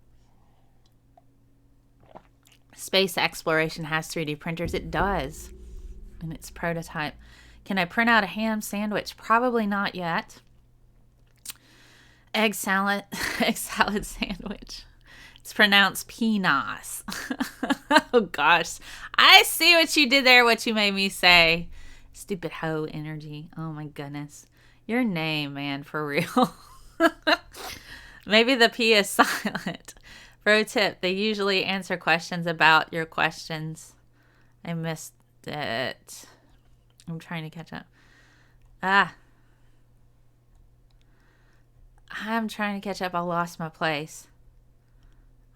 Space exploration has 3D printers. It does. And its prototype. Can I print out a ham sandwich? Probably not yet. Egg salad sandwich. It's pronounced peanuts. Oh gosh. I see what you did there, what you made me say. Stupid hoe energy. Oh my goodness. Your name, man, for real. Maybe the P is silent. Pro tip, they usually answer questions about your questions. I missed it. I'm trying to catch up. I'm trying to catch up. I lost my place.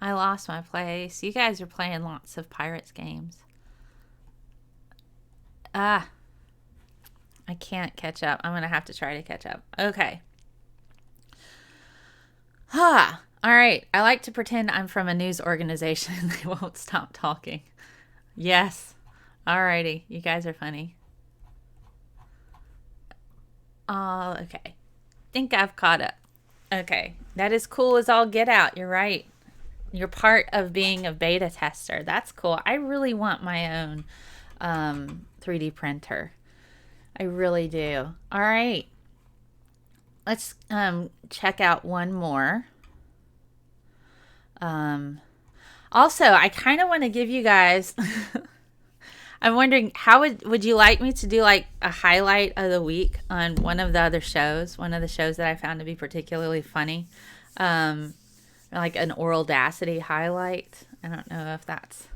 You guys are playing lots of Pirates games. I can't catch up. I'm going to have to try to catch up. Okay. All right. I like to pretend I'm from a news organization and they won't stop talking. Yes. Alrighty. You guys are funny. Okay. Think I've caught up. Okay. That is cool as all get out. You're right. You're part of being a beta tester. That's cool. I really want my own 3D printer. I really do. All right. Let's check out one more. Also, I kind of want to give you guys... I'm wondering, how would you like me to do like a highlight of the week on one of the other shows? One of the shows that I found to be particularly funny. Like an Audacity highlight. I don't know if that's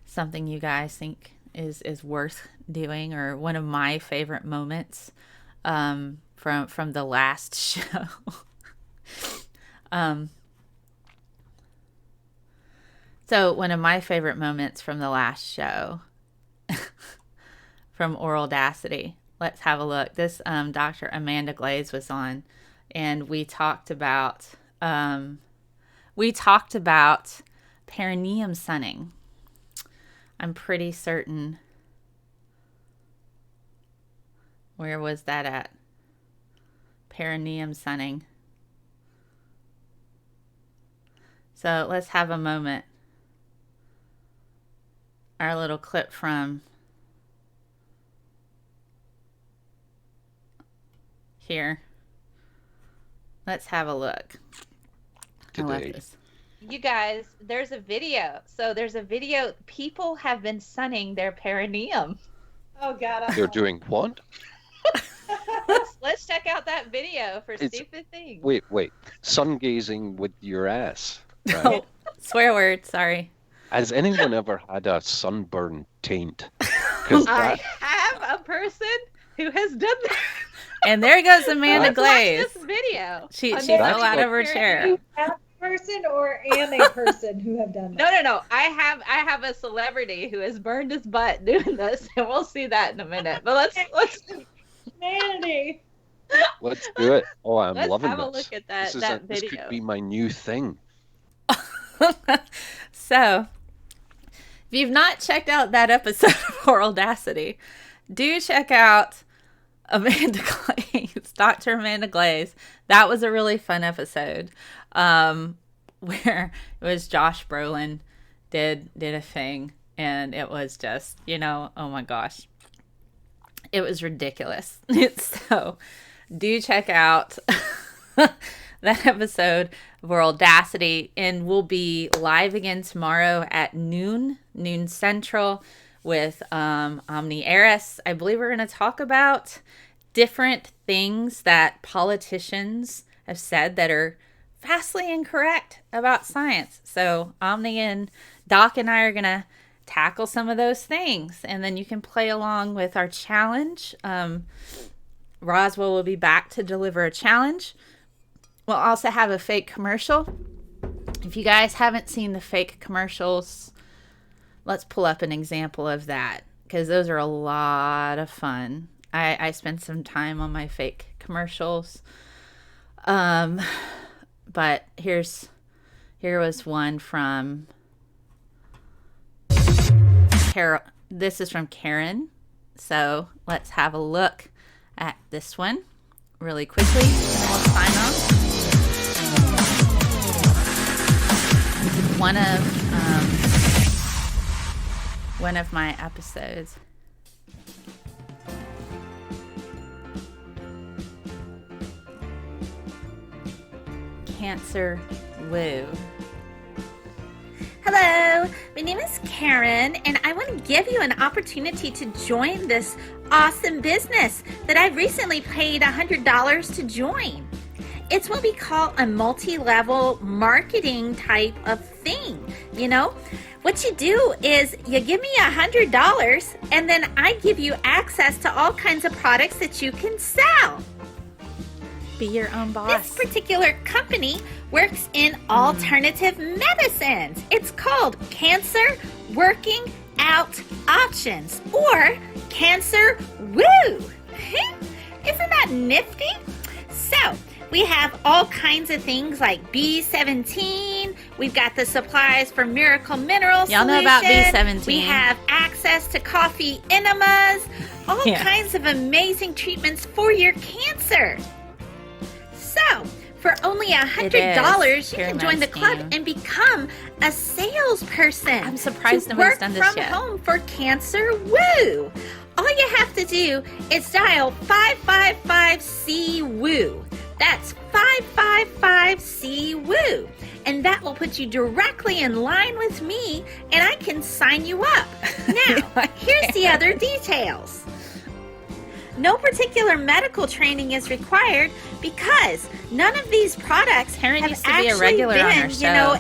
something you guys think is worth doing, or one of my favorite moments from the last show. So one of my favorite moments from the last show from Audacity. Let's have a look. This Dr. Amanda Glaze was on, and we talked about perineum sunning. I'm pretty certain. Where was that at? Perineum sunning. So let's have a moment. Our little clip from here. Let's have a look. I love this. You guys, there's a video. So there's a video. People have been sunning their perineum. Oh God. They're doing what? Let's check out that video for stupid things. Wait. Sun gazing with your ass. Right? Oh, swear word. Sorry. Has anyone ever had a sunburn taint? I have a person who has done that. And there goes Amanda Glaze. Watch this video. She fell out of her chair. Person or a person who have done that? No. I have a celebrity who has burned his butt doing this, and we'll see that in a minute. But let's Mandy. Let's do it. Oh, I'm loving this. Let's have a look at that video. This could be my new thing. So, if you've not checked out that episode of Audacity, do check out Amanda Glaze, Dr. Amanda Glaze. That was a really fun episode, where it was Josh Brolin did a thing, and it was just, oh my gosh, it was ridiculous. So do check out that episode of Audacity, and we'll be live again tomorrow at noon Central with Omni Eris. I believe we're going to talk about different things that politicians have said that are vastly incorrect about science. So Omni and Doc and I are going to tackle some of those things, and then you can play along with our challenge. Roswell will be back to deliver a challenge. We'll also have a fake commercial. If you guys haven't seen the fake commercials, let's pull up an example of that, because those are a lot of fun. I spent some time on my fake commercials. But here was one from Carol. This is from Karen. So let's have a look at this one really quickly, and then we'll sign off. One of my episodes. Cancer Woo. Hello, my name is Karen, and I want to give you an opportunity to join this awesome business that I've recently paid $100 to join. It's what we call a multi-level marketing type of thing. What you do is you give me $100, and then I give you access to all kinds of products that you can sell. Be your own boss. This particular company works in alternative medicines. It's called Cancer Working Out Options, or Cancer Woo. Isn't that nifty? So, we have all kinds of things like B17. We've got the supplies for Miracle Mineral Solution. Y'all know about B17. We have access to coffee enemas. All kinds of amazing treatments for your cancer. So, for only $100, you can join the club and become a salesperson. I'm surprised nobody's done this yet. Work from home for Cancer Woo. All you have to do is dial 555-C-WOO. That's 555-C-WOO. And that will put you directly in line with me, and I can sign you up. Now, here's the other details. No particular medical training is required because none of these products have actually been,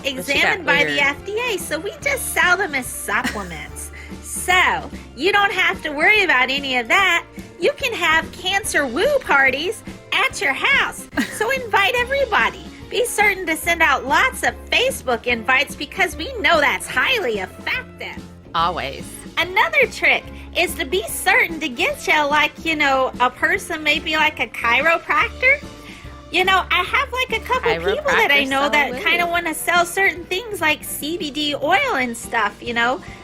examined by the FDA. So we just sell them as supplements. So you don't have to worry about any of that. You can have Cancer Woo parties at your house. So invite everybody. Be certain to send out lots of Facebook invites because we know that's highly effective. Always. Another trick is to be certain to get you a person, maybe like a chiropractor. I have a couple people that I know that kind of want to sell certain things like CBD oil and stuff,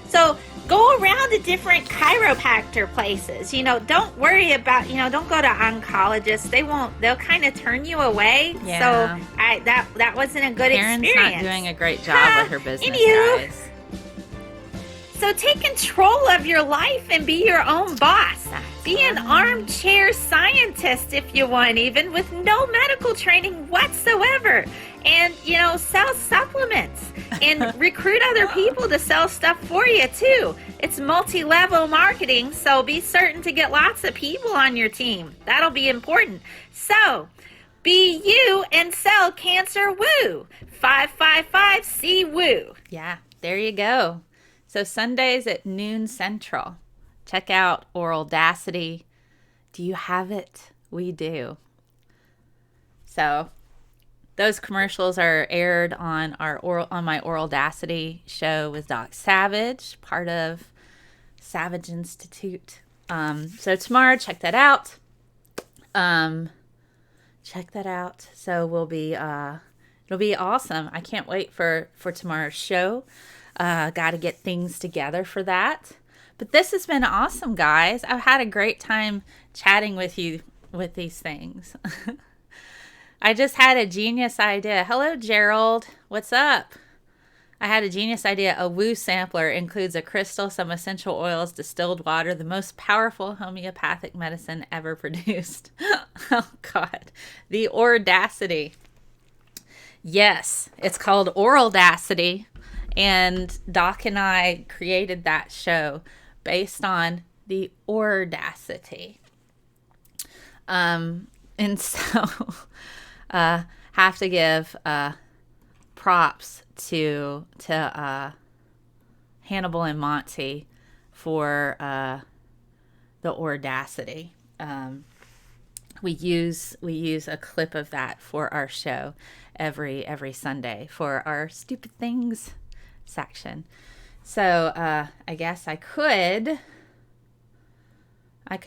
So go around to different chiropractor places. Don't worry about, don't go to oncologists. They'll kind of turn you away. Yeah. So that wasn't a good experience. Karen's not doing a great job with her business, guys. So take control of your life and be your own boss. Be an armchair scientist if you want, even with no medical training whatsoever. And, sell supplements and recruit other people to sell stuff for you too. It's multi-level marketing, so be certain to get lots of people on your team. That'll be important. So, be you and sell Cancer Woo. 555-C-WOO. Yeah. There you go. So Sundays at noon Central. Check out Audacity. Do you have it? We do. So those commercials are aired on my Audacity show with Doc Savage, part of Savage Institute. So tomorrow, check that out. So we'll be it'll be awesome. I can't wait for tomorrow's show. Got to get things together for that. But this has been awesome, guys. I've had a great time chatting with you with these things. I just had a genius idea. Hello, Gerald. What's up? I had a genius idea. A woo sampler includes a crystal, some essential oils, distilled water, the most powerful homeopathic medicine ever produced. Oh, God. The Audacity. Yes, it's called Audacity. And Doc and I created that show based on the Audacity. And so have to give props to Hannibal and Monty for the Audacity. We use a clip of that for our show every Sunday for our stupid things section. So I guess I could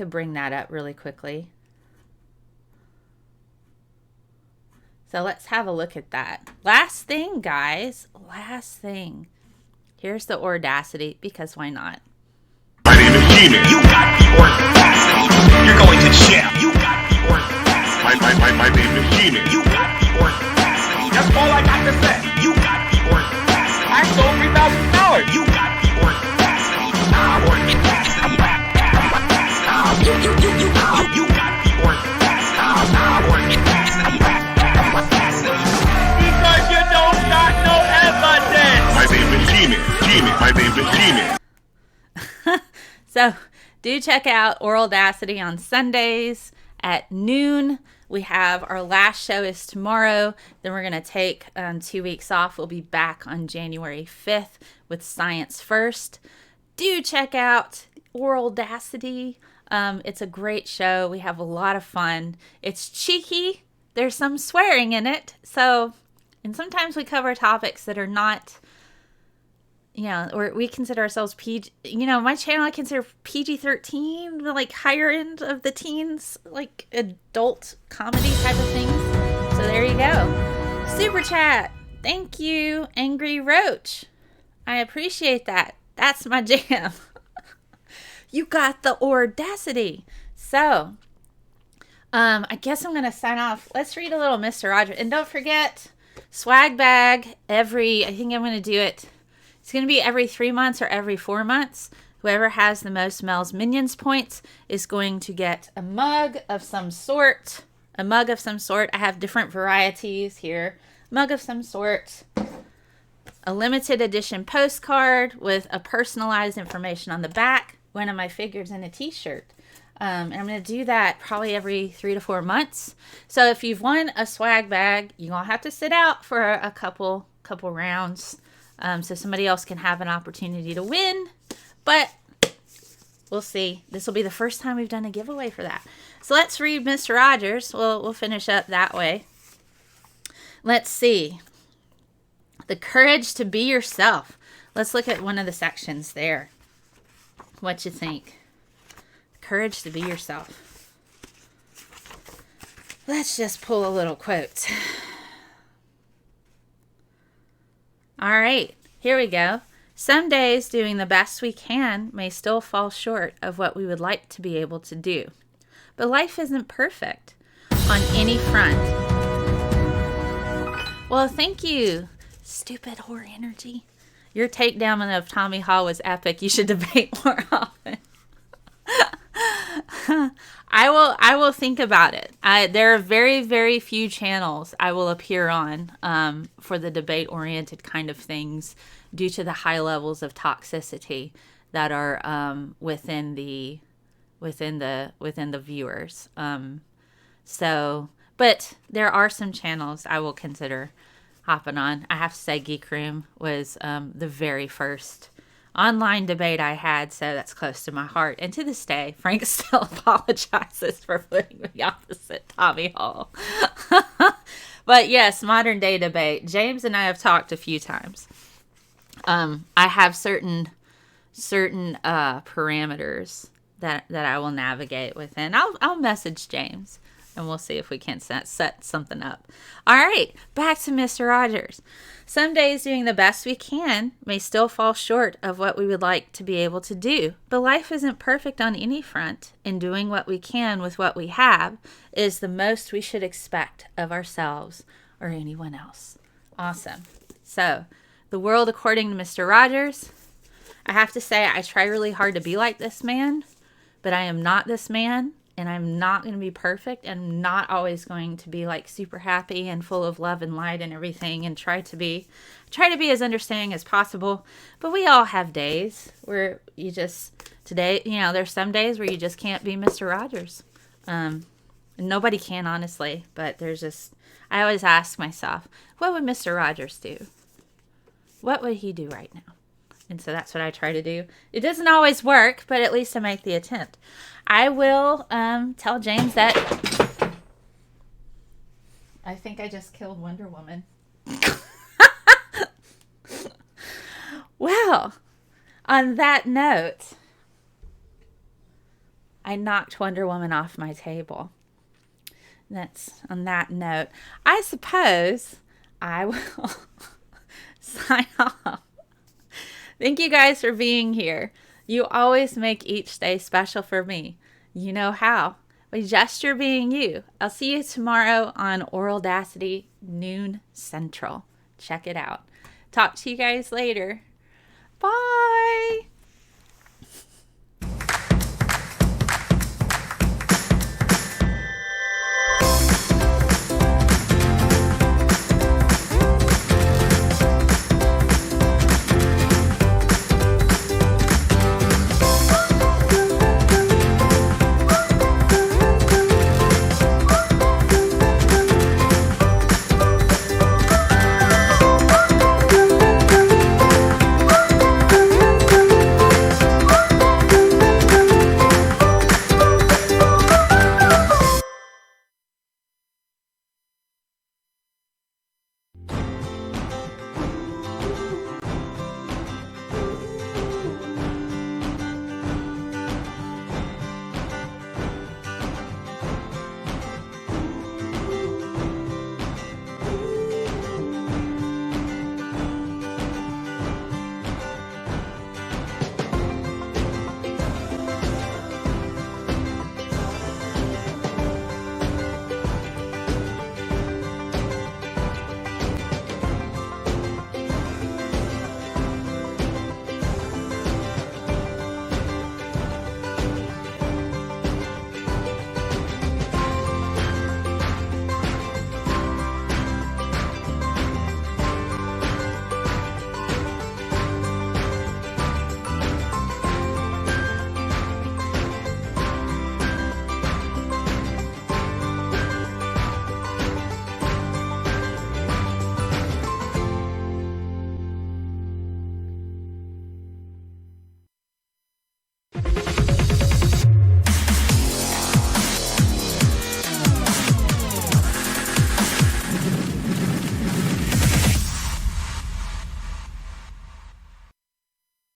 bring that up really quickly. So let's have a look at that. Last thing, guys. Last thing. Here's the Audacity, because why not? My name is Gina. You got the Audacity. You're going to jail. You got the Audacity. My name is Gina. You got the Audacity. That's all I got to say. You got the Audacity. I sold $3,000. You got the Audacity. You got the Audacity. Because you don't got no evidence. My name is Gina. My name is Gina. So do check out Audacity on Sundays at noon. We have our last show is tomorrow. Then we're going to take 2 weeks off. We'll be back on January 5th with Science First. Do check out Audacity. It's a great show. We have a lot of fun. It's cheeky. There's some swearing in it. And sometimes we cover topics that are not, or we consider ourselves PG. My channel I consider PG-13, like higher end of the teens, like adult comedy type of things. So there you go. Super chat. Thank you, Angry Roach. I appreciate that. That's my jam. You got the Audacity. So, I guess I'm going to sign off. Let's read a little Mr. Rogers. And don't forget, swag bag I think I'm going to do it. It's going to be every 3 months or every 4 months. Whoever has the most Mel's Minions points is going to get a mug of some sort. I have different varieties here. Mug of some sort. A limited edition postcard with a personalized information on the back. One of my figures in a t-shirt. And I'm going to do that probably every 3 to 4 months. So if you've won a swag bag, you're going to have to sit out for a couple rounds. So somebody else can have an opportunity to win. But we'll see. This will be the first time we've done a giveaway for that. So let's read Mr. Rogers. We'll finish up that way. Let's see. The courage to be yourself. Let's look at one of the sections there. What you think? Courage to be yourself. Let's just pull a little quote. All right, here we go. Some days doing the best we can may still fall short of what we would like to be able to do. But life isn't perfect on any front. Well, thank you, stupid whore energy. Your takedown of Tommy Hall was epic. You should debate more often. I will think about it. There are very, very few channels I will appear on for the debate-oriented kind of things due to the high levels of toxicity that are within the viewers. But there are some channels I will consider hopping on. I have to say Geek Room was the very first online debate I had, so that's close to my heart. And to this day, Frank still apologizes for putting me opposite Tommy Hall. But yes, modern day debate. James and I have talked a few times. I have certain parameters that I will navigate within. I'll message James and we'll see if we can set something up. All right, back to Mr. Rogers. Some days doing the best we can may still fall short of what we would like to be able to do, but life isn't perfect on any front, and doing what we can with what we have is the most we should expect of ourselves or anyone else. Awesome. So, the world according to Mr. Rogers. I have to say, I try really hard to be like this man, but I am not this man, and I'm not going to be perfect, and I'm not always going to be like super happy and full of love and light and everything, and try to be as understanding as possible. But we all have days where there's some days where you just can't be Mr. Rogers. Nobody can, honestly, but I always ask myself, what would Mr. Rogers do? What would he do right now? And so that's what I try to do. It doesn't always work, but at least I make the attempt. I will tell James that I think I just killed Wonder Woman. Well, on that note, I knocked Wonder Woman off my table. That's on that note. I suppose I will sign off. Thank you guys for being here. You always make each day special for me. You know how. By just your being you. I'll see you tomorrow on Oraldacity, noon Central. Check it out. Talk to you guys later. Bye.